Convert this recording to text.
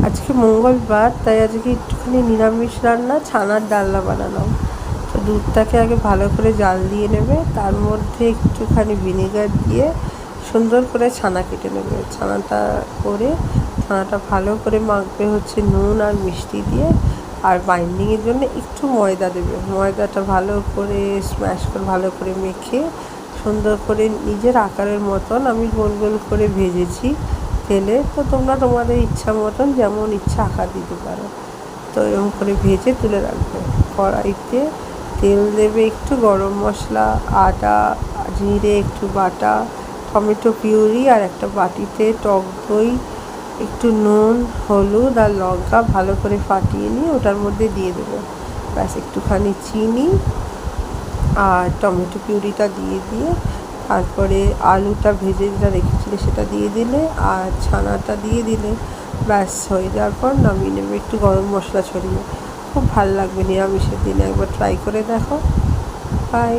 আজকে মঙ্গলবার, তাই আজকে একটুখানি নিরামিষ রান্না, ছানার ডালনা বানালাম। তো দুধটাকে আগে ভালো করে জাল দিয়ে নেবে, তার মধ্যে একটুখানি ভিনেগার দিয়ে সুন্দর করে ছানা কেটে নেবে। ছানাটা ভালো করে মাখবে হচ্ছে নুন আর মিষ্টি দিয়ে। আর বাইন্ডিংয়ের জন্য একটু ময়দা দেবে। ময়দাটা ভালো করে স্ম্যাশ করে ভালো করে মেখে সুন্দর করে নিজের আকারের মতন আমি গোল গোল করে ভেজেছি তেলে। তো তোমরা তোমাদের ইচ্ছা মতন যেমন ইচ্ছা আকার দিতে পারো। তো এরকম করে ভেজে তুলে রাখবে। কড়াইতে তেল দেবে, একটু গরম মশলা, আদা জিরে একটু বাটা, টমেটো পিউরি আর একটা বাটিতে টক দই, একটু নুন হলুদ আর লঙ্কা ভালো করে ফাটিয়ে নিয়ে ওটার মধ্যে দিয়ে দেবে। ব্যাস একটুখানি চিনি আর টমেটো পিউরিটা দিয়ে তারপরে আলুটা ভেজে যেটা রেখেছিলে সেটা দিয়ে দিলে আর ছানাটা দিয়ে দিলে, ব্যাস হয়ে যাওয়ার পর নামিয়ে নেবে একটু গরম মশলা ছড়িয়ে। খুব ভালো লাগবে নিরামিষের দিনে, একবার ট্রাই করে দেখো। বাই।